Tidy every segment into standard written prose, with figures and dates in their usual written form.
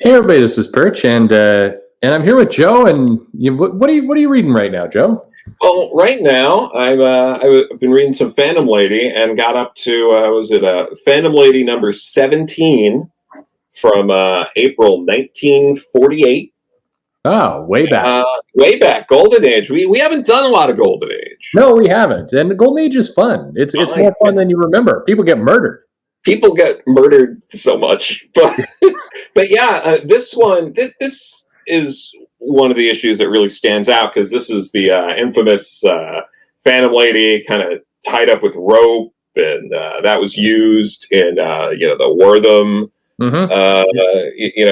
Hey everybody, this is Perch, and I'm here with Joe. And what are you reading right now, Joe? Well, right now I've been reading some Phantom Lady and got up to was it Phantom Lady number 17 from April 1948. Oh, way back. Way back, Golden Age. We haven't done a lot of Golden Age. No, we haven't. And the Golden Age is fun. It's more fun than you remember. People get murdered. People get murdered so much, but but yeah, this is one of the issues that really stands out because this is the infamous Phantom Lady kind of tied up with rope, and that was used in the Wortham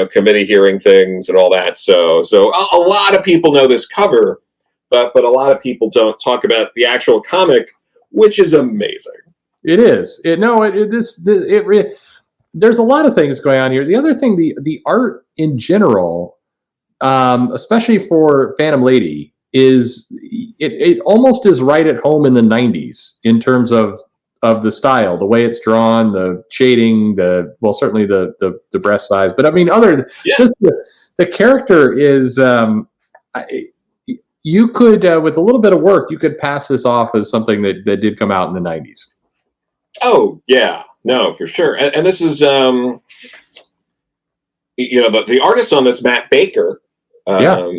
committee hearing things and all that. So a lot of people know this cover, but a lot of people don't talk about the actual comic, which is amazing. It is. There's a lot of things going on here. The other thing, the art in general, especially for Phantom Lady, is it almost is right at home in the 90s in terms of the style, the way it's drawn, the shading, certainly the breast size. But I mean, just the character is. You could, with a little bit of work, you could pass this off as something that did come out in the 90s. Oh yeah, no, for sure. And this is, the artist on this, Matt Baker. Black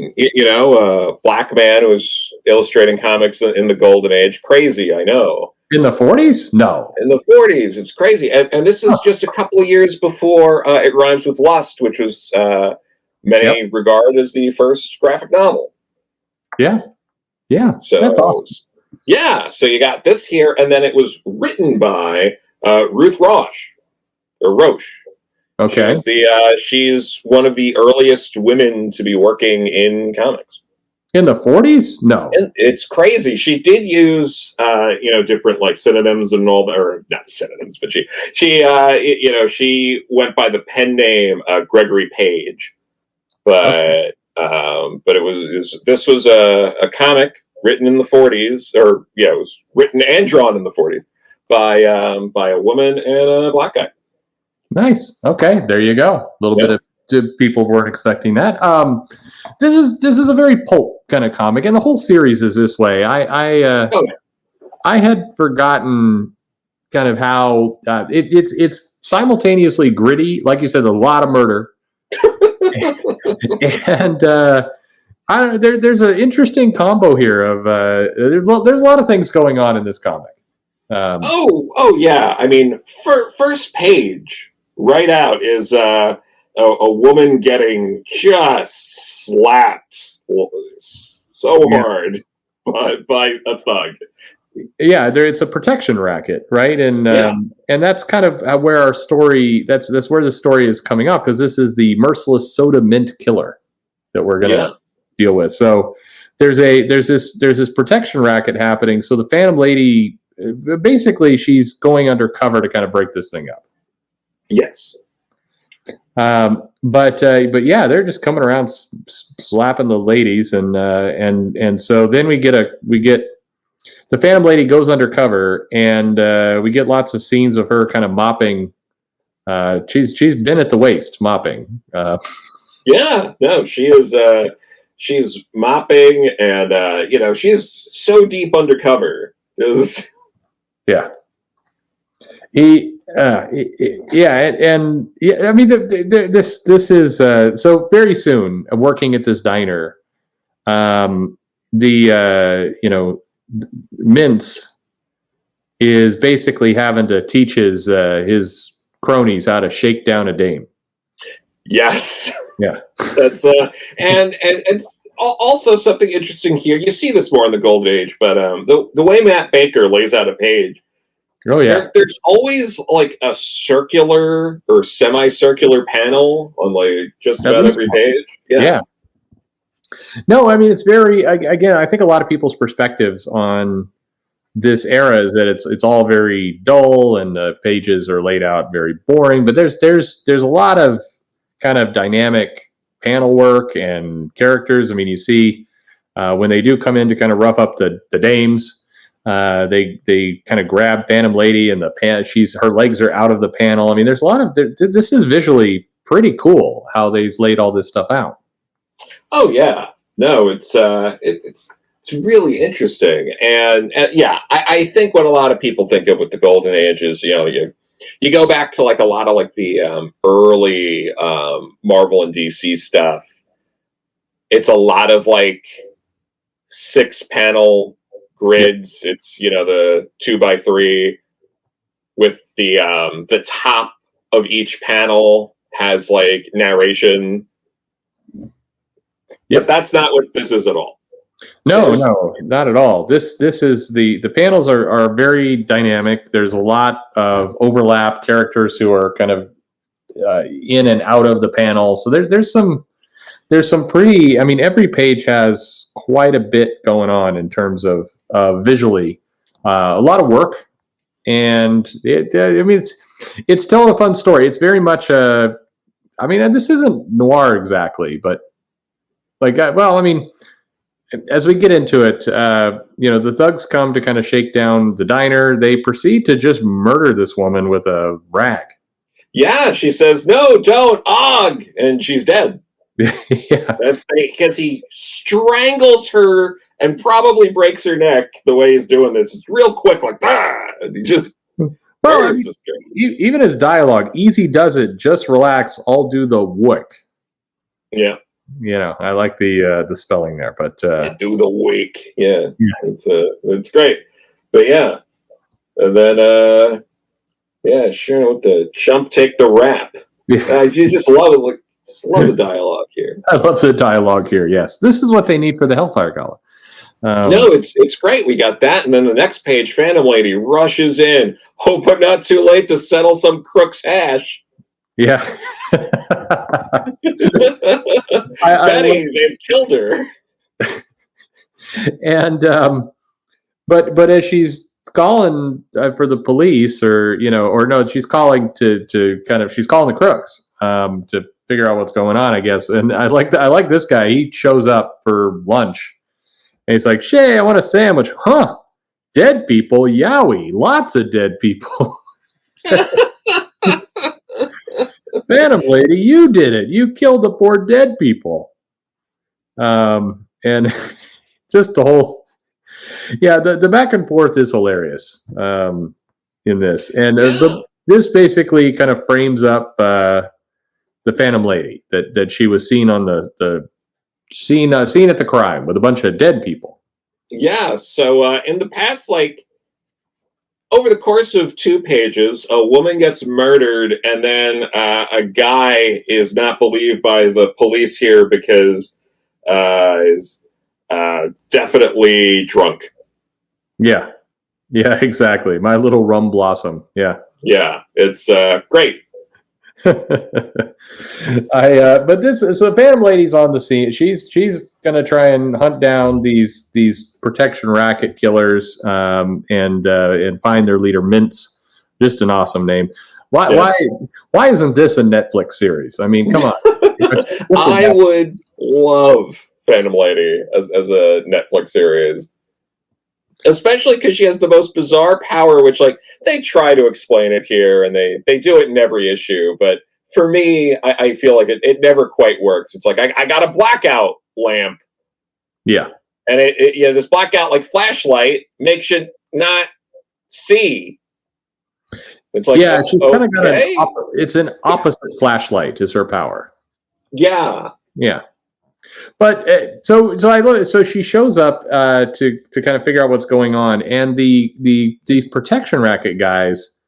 man who was illustrating comics in the Golden Age. Crazy, I know. In the 40s? No. In the 40s, it's crazy. And this is just a couple of years before It Rhymes with Lust, which was many regard as the first graphic novel. Yeah. Yeah. So that's awesome. Yeah, so you got this here, and then it was written by Ruth Roche. Okay. She's one of the earliest women to be working in comics. In the 40s? No. And it's crazy. She did use, different like synonyms and all that, or not synonyms, but she went by the pen name Gregory Page. But this was a comic written in the 40s, it was written and drawn in the 40s by a woman and a black guy. Nice. Okay, there you go. A little bit of people weren't expecting that. This is a very pulp kind of comic, and the whole series is this way. I had forgotten kind of how it's simultaneously gritty, like you said, a lot of murder, and there's an interesting combo here of there's a lot of things going on in this comic. Yeah. I mean, first page right out is a woman getting just slapped so hard by a thug. Yeah, it's a protection racket, right? And that's kind of where our story. That's where the story is coming up, because this is the merciless soda mint killer that we're gonna deal with. So there's this protection racket happening. So the Phantom Lady, basically, she's going undercover to kind of break this thing up. Yes. But they're just coming around slapping the ladies, and so then we get the Phantom Lady goes undercover, and we get lots of scenes of her kind of mopping. She's been at the waist mopping. She is. She's mopping, and she's so deep undercover. Yeah. I mean, this is so very soon. Working at this diner, Mintz is basically having to teach his cronies how to shake down a dame. Yes. Yeah. That's and also something interesting here. You see this more in the Golden Age, but the way Matt Baker lays out a page. Oh yeah. There's always like a circular or semicircular panel on like just about every page. Yeah. No, I mean, it's very, again, I think a lot of people's perspectives on this era is that it's all very dull and the pages are laid out very boring, but there's a lot of kind of dynamic panel work and characters. I mean, you see when they do come in to kind of rough up the dames, they kind of grab Phantom Lady and her legs are out of the panel. I mean, there's a lot of, this is visually pretty cool how they laid all this stuff out. Oh yeah, no, it's really interesting, and yeah, I think what a lot of people think of with the Golden Age is, you go back to like a lot of like the early Marvel and DC stuff. It's a lot of like 6-panel grids. Yep. It's the 2x3 with the top of each panel has like narration. Yep. But that's not what this is at all. No, not at all. This is the panels are very dynamic. There's a lot of overlap, characters who are kind of in and out of the panel. So there's some pretty. I mean, every page has quite a bit going on in terms of visually. A lot of work, and it's telling a fun story. It's very much a. I mean, this isn't noir exactly, but as we get into it, the thugs come to kind of shake down the diner. They proceed to just murder this woman with a rag. Yeah, she says, "No, don't, og," and she's dead. Yeah, that's because he strangles her and probably breaks her neck the way he's doing this. It's real quick, like and he just. Well, even his dialogue, easy does it. Just relax. I'll do the work. Yeah. I like the spelling there, but do the wake. Yeah. It's great. But yeah, and then sure, with the chump take the rap. Yeah. You just love it. Like, just love the dialogue here. I love the dialogue here. Yes, this is what they need for the Hellfire Gala. No, it's great. We got that, and then the next page, Phantom Lady rushes in. Oh, but not too late to settle some crook's hash. Yeah. Betty, they've killed her. And but as she's calling for the police, or no, she's calling to she's calling the crooks to figure out what's going on, I guess. And I like this guy. He shows up for lunch, and he's like, "Shay, I want a sandwich." Huh? Dead people? Yowie! Lots of dead people. Phantom Lady, you did it. You killed the poor dead people. And just the whole, the back and forth is hilarious in this. And this basically kind of frames up the Phantom Lady that she was seen on the scene at the crime with a bunch of dead people. Yeah. So in the past, over the course of 2 pages, a woman gets murdered, and then a guy is not believed by the police here because is definitely drunk. Yeah, exactly. My little rum blossom. Yeah, it's great. But so Phantom Lady's on the scene. She's gonna try and hunt down these protection racket killers and find their leader, Mintz. Just an awesome name. Why isn't this a Netflix series? I mean, come on. I would love Phantom Lady as a Netflix series. Especially because she has the most bizarre power, which they try to explain it here, and they do it in every issue. But for me, I feel like it never quite works. It's like I got a blackout lamp. Yeah, and this blackout flashlight makes you not see. It's like she's kind of got it's an opposite flashlight is her power. Yeah. But so I love it. So she shows up to kind of figure out what's going on, and these protection racket guys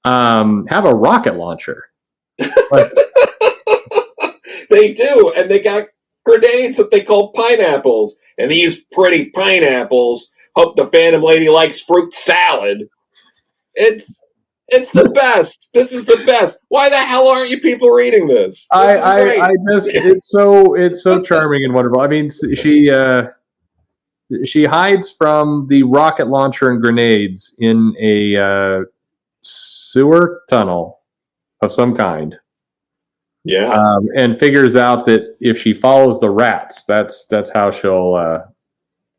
have a rocket launcher. They do, and they got grenades that they call pineapples, and these pretty pineapples hope the Phantom Lady likes fruit salad. It's the best. This is the best. Why the hell aren't you people reading this? It's so charming and wonderful. I mean, she hides from the rocket launcher and grenades in a sewer tunnel of some kind. Yeah, and figures out that if she follows the rats, that's how she'll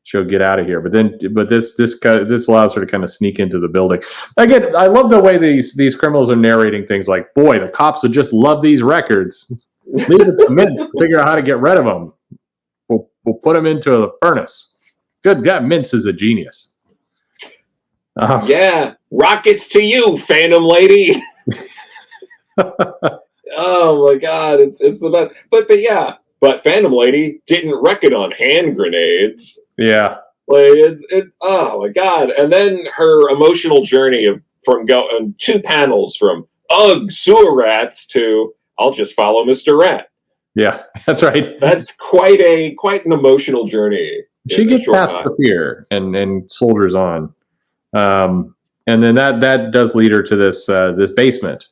she'll get out of here. But this allows her to kind of sneak into the building. Again, I love the way these criminals are narrating things like, boy, the cops would just love these records. Leave it to Mintz to figure out how to get rid of them. We'll put them into the furnace. Good God, Mintz is a genius. Yeah, rockets to you, Phantom Lady. Oh my God, it's the best. But yeah, but Phantom Lady didn't reckon on hand grenades. Yeah, like oh my God, and then her emotional journey from going 2 panels from ugh sewer rats to I'll just follow Mr. Rat. Yeah, that's right. That's quite an emotional journey. She gets past the fear and soldiers on, and then that does lead her to this basement.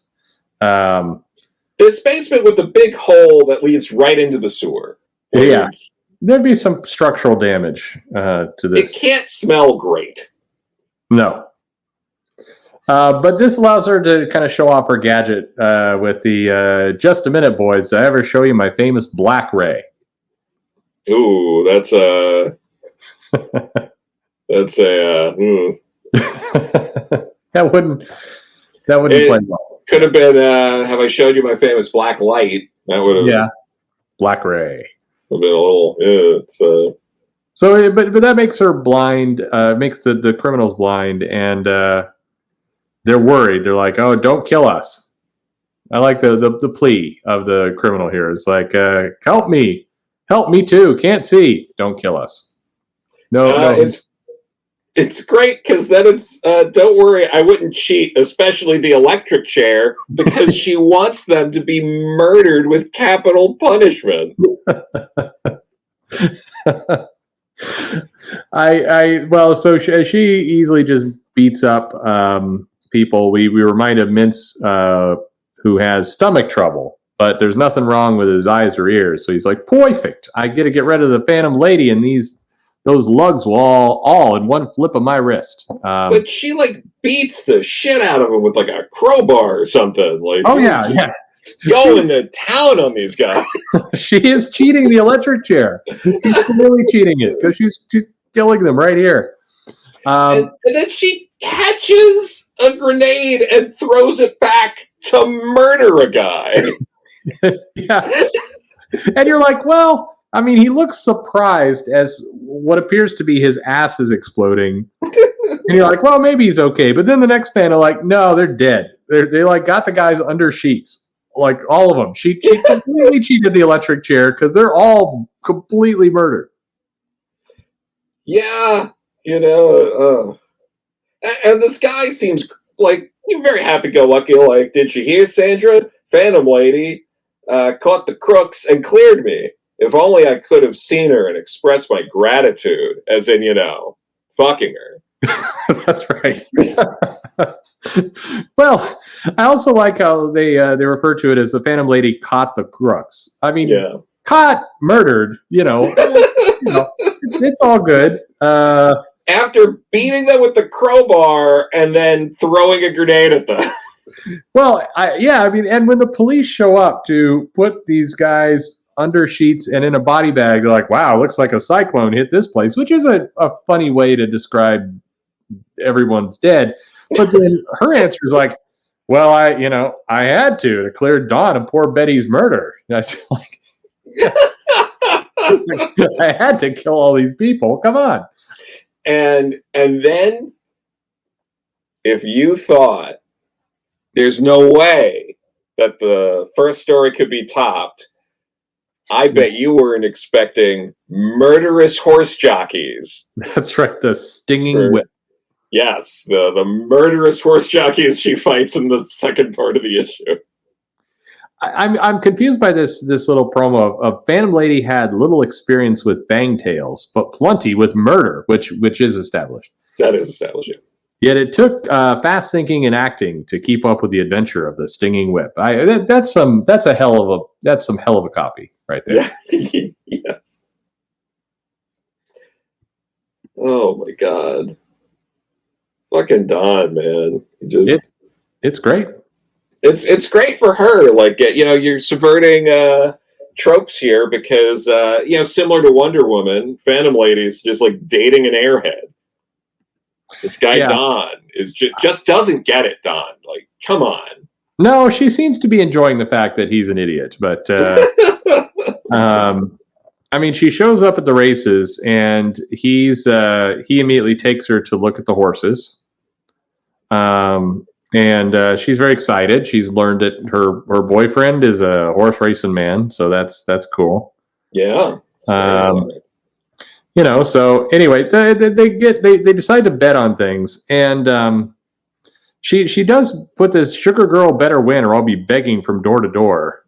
This basement with the big hole that leads right into the sewer. Yeah, there'd be some structural damage to this. It can't smell great. No. But this allows her to kind of show off her gadget with the just a minute, boys. Did I ever show you my famous Black Ray? Ooh, that's a that wouldn't play well. Could have been have I showed you my famous black light? That would have Black Ray. Would have been a little So but that makes her blind, makes the criminals blind, and they're worried. They're like, "Oh, don't kill us." I like the plea of the criminal here. It's like, "Help me too. Can't see. Don't kill us." No. It's great because then it's don't worry, I wouldn't cheat, especially the electric chair, because she wants them to be murdered with capital punishment. So she easily just beats up people. We remind of Mintz, who has stomach trouble, but there's nothing wrong with his eyes or ears. So he's like, perfect. I get to get rid of the Phantom Lady, and those lugs will all in one flip of my wrist. But she beats the shit out of him with a crowbar or something. Yeah. Going to town on these guys. She is cheating the electric chair. She's really cheating it because she's killing them right here. And then she catches a grenade and throws it back to murder a guy. Yeah. And you're like, well, I mean, he looks surprised as what appears to be his ass is exploding. And you're like, well, maybe he's okay. But then the next panel, no, they're dead. They got the guys under sheets. All of them. She completely cheated the electric chair because they're all completely murdered. Yeah. And this guy seems very happy-go-lucky. Did you hear, Sandra? Phantom Lady caught the crooks and cleared me. If only I could have seen her and expressed my gratitude, as in, fucking her. That's right. Well, I also like how they refer to it as the Phantom Lady caught the crooks. I mean, caught, murdered, it's all good. After beating them with the crowbar and then throwing a grenade at them. Well, and when the police show up to put these guys under sheets and in a body bag, they're like, wow, looks like a cyclone hit this place, which is a funny way to describe everyone's dead. But then her answer is like, well, I had to clear Dawn of poor Betty's murder. That's like, I had to kill all these people. Come on. And then if you thought there's no way that the first story could be topped, I bet you weren't expecting murderous horse jockeys. That's right, the stinging whip. Yes, the murderous horse jockeys she fights in the second part of the issue. I'm confused by this little promo of Phantom Lady had little experience with bangtails, but plenty with murder, which is established. That is established. Yeah. Yet it took fast thinking and acting to keep up with the adventure of the stinging whip. That's some hell of a copy right there. Yeah. Yes. Oh my God. Fucking Dawn, man. It's great. It's great for her. You're subverting tropes here because, similar to Wonder Woman, Phantom Lady's just like dating an airhead. This guy, Yeah. Don, is just doesn't get it, Don. Like, come on. No, she seems to be enjoying the fact that he's an idiot. But, I mean, she shows up at the races, and he immediately takes her to look at the horses. And she's very excited. She's learned that her boyfriend is a horse racing man, so that's cool. Yeah. So anyway, they decide to bet on things, and she does put this sugar girl better win, or I'll be begging from door to door.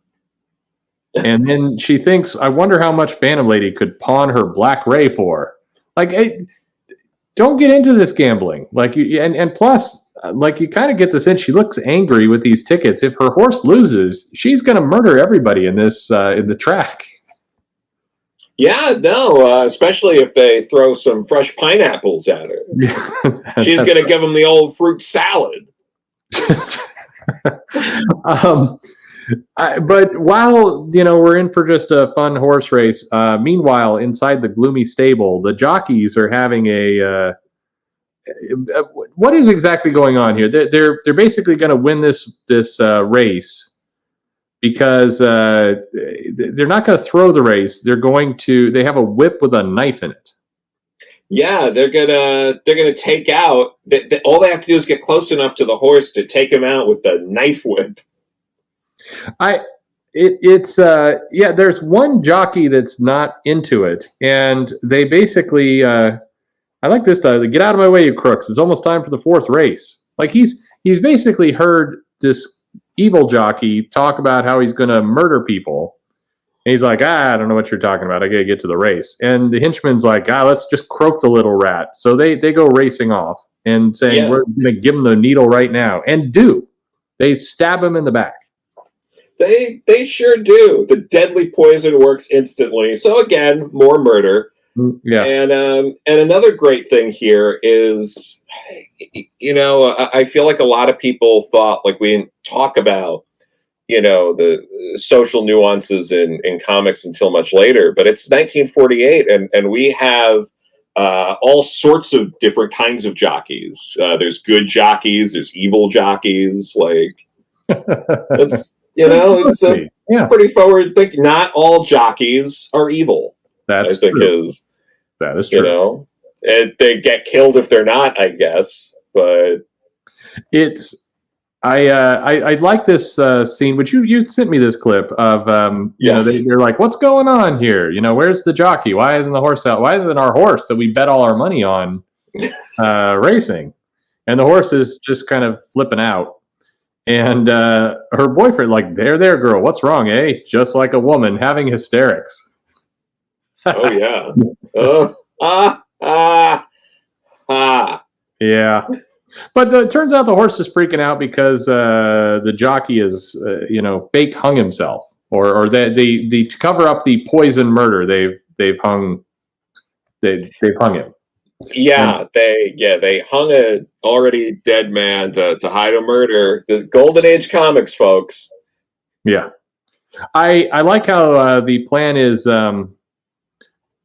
And then she thinks, I wonder how much Phantom Lady could pawn her Black Ray for. Like, hey, don't get into this gambling. Like, and plus, like, you kind of get the sense she looks angry with these tickets. If her horse loses, she's going to murder everybody in this in the track. Yeah, no, especially if they throw some fresh pineapples at her. Yeah, she's going to give them the old fruit salad. But while we're in for just a fun horse race, meanwhile inside the gloomy stable, the jockeys are having what is exactly going on here? They're basically going to win this race because they're not going to throw the race. They have a whip with a knife in it. Yeah, they're gonna take out. All they have to do is get close enough to the horse to take him out with the knife whip. There's one jockey that's not into it, and they basically I like this style. Get out of my way, you crooks. It's almost time for the fourth race. Like he's basically heard this evil jockey talk about how he's going to murder people. And he's like, I don't know what you're talking about. I got to get to the race. And the henchman's like, let's just croak the little rat. So they go racing off and saying, we're going to give him the needle right now. And they stab him in the back. They sure do. The deadly poison works instantly. So again, more murder. Yeah. And another great thing here is, I feel like a lot of people thought like we didn't talk about, the social nuances in comics until much later, but it's 1948 and we have all sorts of different kinds of jockeys. There's good jockeys, there's evil jockeys. Like it's, it's a pretty forward thing. Not all jockeys are evil. That is true. And they get killed if they're not, I guess. But I like this scene, which you sent me this clip of. They're like, "What's going on here? Where's the jockey? Why isn't the horse out? Why isn't our horse that we bet all our money on racing?" And the horse is just kind of flipping out. And her boyfriend, like, there, girl, what's wrong, eh? Just like a woman having hysterics. Oh, yeah. Yeah. But it turns out the horse is freaking out because the jockey is, fake hung himself. Or they to cover up the poison murder, they've hung him. Yeah, they hung a already dead man to hide a murder. The Golden Age comics, folks. Yeah, I like how the plan is.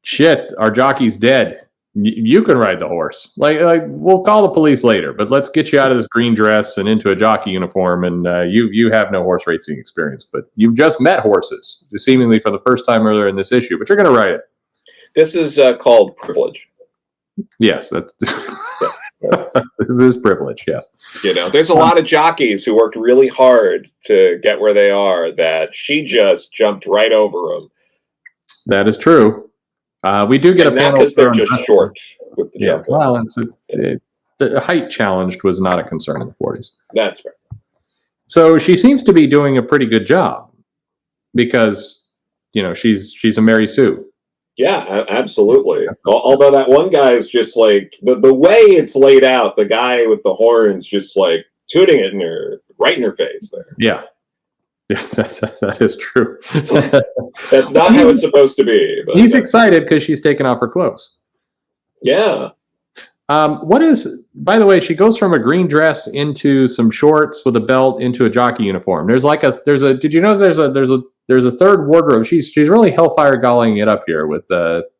Shit, our jockey's dead. You can ride the horse. Like we'll call the police later, but let's get you out of this green dress and into a jockey uniform. And you have no horse racing experience, but you've just met horses, seemingly for the first time earlier in this issue. But you're going to ride it. This is called privilege. Yes, this is privilege. Yes, there's a lot of jockeys who worked really hard to get where they are. That she just jumped right over them. That is true. We do get a panel because they're just short. With the jump. Well, the height challenged was not a concern in the 40s. That's right. So she seems to be doing a pretty good job because she's a Mary Sue. Yeah, absolutely. Although that one guy is just like the way it's laid out, the guy with the horns just like tooting it right in her face there. Yeah. That is true. That's not how it's supposed to be. But he's excited because she's taken off her clothes. Yeah. What is, by the way, she goes from a green dress into some shorts with a belt into a jockey uniform. Did you know there's a third wardrobe? She's really hellfire galling it up here with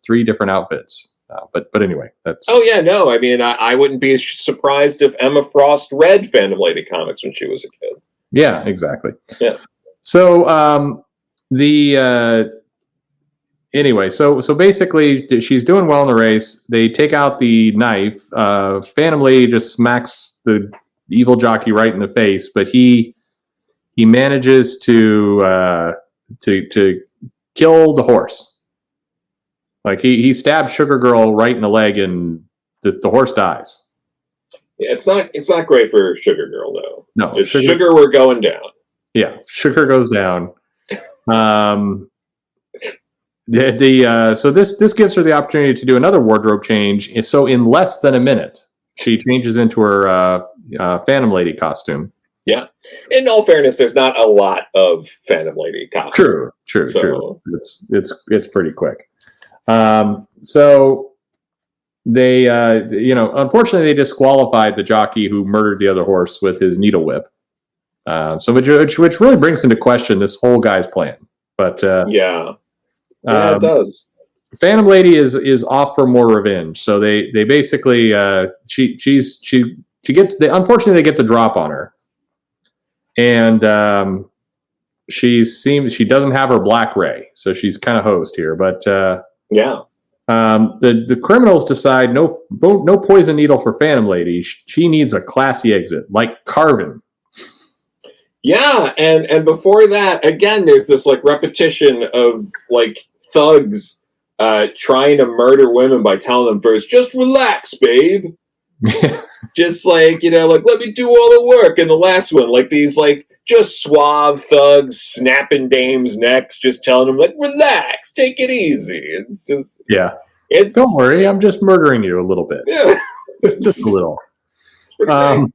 3 different outfits. But anyway, that's. Oh yeah, no, I mean, I wouldn't be surprised if Emma Frost read Phantom Lady comics when she was a kid. Yeah, exactly. Yeah. So anyway, so basically, she's doing well in the race. They take out the knife. Phantom Lady just smacks the evil jockey right in the face, but he manages to kill the horse. Like he stabs Sugar Girl right in the leg, and the horse dies. Yeah, it's not great for Sugar Girl though. No, Sugar we're going down. Yeah, Sugar goes down. So this gives her the opportunity to do another wardrobe change. So in less than a minute, she changes into her Phantom Lady costume. Yeah. In all fairness, there's not a lot of Phantom Lady costumes. True. It's pretty quick. So they, unfortunately, they disqualified the jockey who murdered the other horse with his needle whip. Which really brings into question this whole guy's plan. But yeah, it does. Phantom Lady is off for more revenge. So they basically unfortunately they get the drop on her, and she doesn't have her Black Ray, so she's kind of hosed here. But yeah. The criminals decide no poison needle for Phantom Lady. She needs a classy exit, like Carvin. Yeah, and before that, again, there's this like repetition of like thugs trying to murder women by telling them first, just relax, babe. Just like, like let me do all the work. And the last one, like these like just suave thugs snapping dames' necks, just telling them like relax, take it easy. It's just don't worry, I'm just murdering you a little bit. Yeah, just a little. But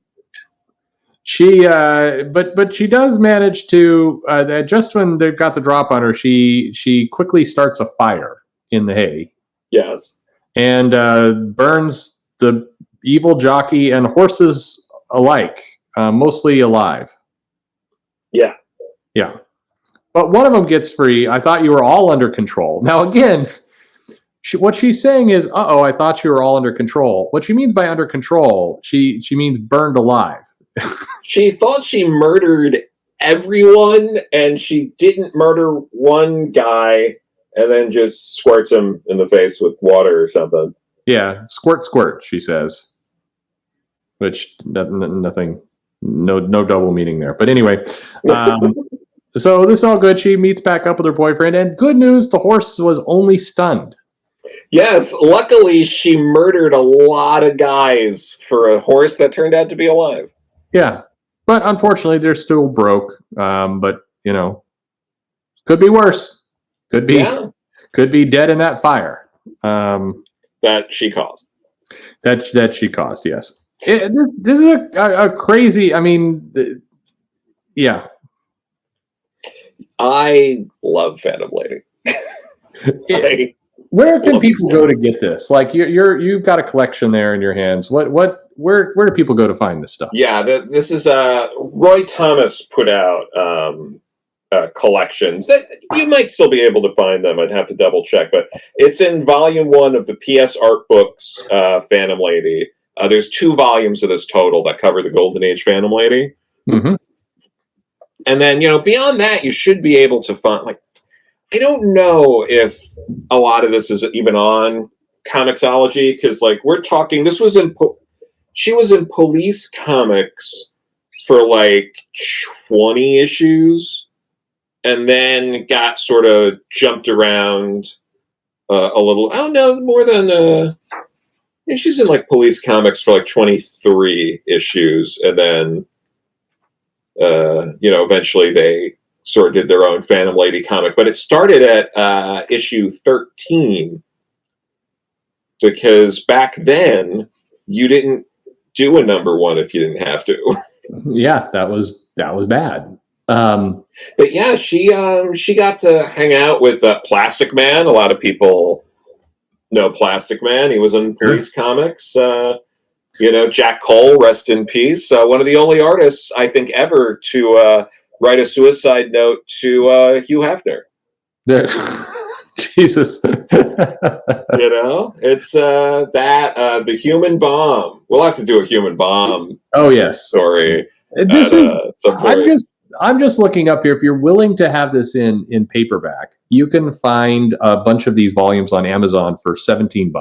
she does manage to just when they've got the drop on her, she quickly starts a fire in the hay. Yes, and burns the evil jockey and horses alike, mostly alive. Yeah. But one of them gets free. I thought you were all under control. Now again, what she's saying is, I thought you were all under control. What she means by under control, she means burned alive. She thought she murdered everyone, and she didn't murder one guy, and then just squirts him in the face with water or something. Yeah, squirt, she says. Which, nothing, no double meaning there. But anyway, so this is all good. She meets back up with her boyfriend, and good news, the horse was only stunned. Yes, luckily she murdered a lot of guys for a horse that turned out to be alive. Yeah, but unfortunately, they're still broke. But could be worse. Could be dead in that fire. That she caused. That she caused. Yes. This is a crazy. I mean, yeah. I love Phantom Lady. Where can people go to get this? Like you've got a collection there in your hands. Where do people go to find this stuff? Yeah, this is Roy Thomas put out collections that you might still be able to find them. I'd have to double check, but it's in volume 1 of the PS Art Books Phantom Lady. There's 2 volumes of this total that cover the Golden Age Phantom Lady. Mm-hmm. And then, beyond that, you should be able to find, I don't know if a lot of this is even on Comixology, because, we're talking, she was in Police Comics for, 20 issues, and then got sort of jumped around a little. Oh, no, more than... she's in, Police Comics for, 23 issues, and then, eventually they sort of did their own Phantom Lady comic, but it started at issue 13, because back then you didn't do a number 1 if you didn't have to. Yeah, that was bad. But yeah, she got to hang out with Plastic Man. A lot of people know Plastic Man. He was in Police Comics. You know, Jack Cole, rest in peace. One of the only artists I think ever to write a suicide note to Hugh Hefner. Jesus. You know, it's the human bomb. We'll have to do a human bomb. Oh yes. Story. This is. I'm just looking up here. If you're willing to have this in paperback, you can find a bunch of these volumes on Amazon for $17.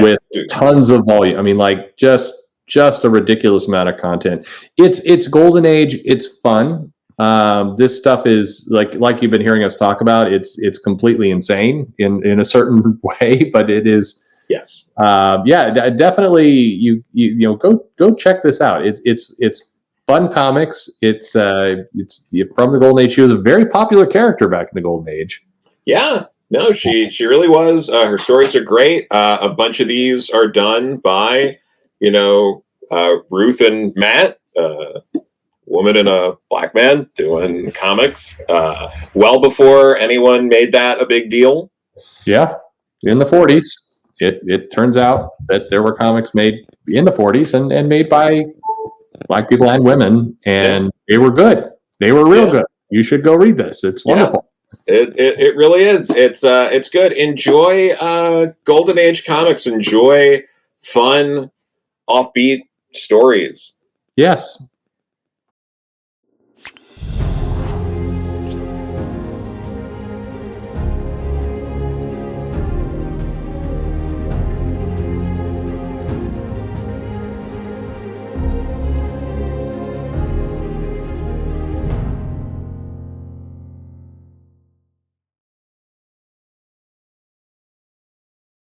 With tons of volume. I mean, like just a ridiculous amount of content. It's golden age. It's fun. This stuff is like you've been hearing us talk about. It's completely insane in a certain way, but it is. Yes. Definitely. You know, go check this out. It's fun comics. It's from the golden age. She was a very popular character back in the golden age. Yeah. No, she really was. Her stories are great. A bunch of these are done by, Ruth and Matt, woman and a black man doing comics. Well before anyone made that a big deal. Yeah, in the 40s, it turns out that there were comics made in the 40s and made by black people and women, and they were good. They were real good. You should go read this. It's wonderful. It really is. It's good. Enjoy Golden Age comics. Enjoy fun, offbeat stories. Yes.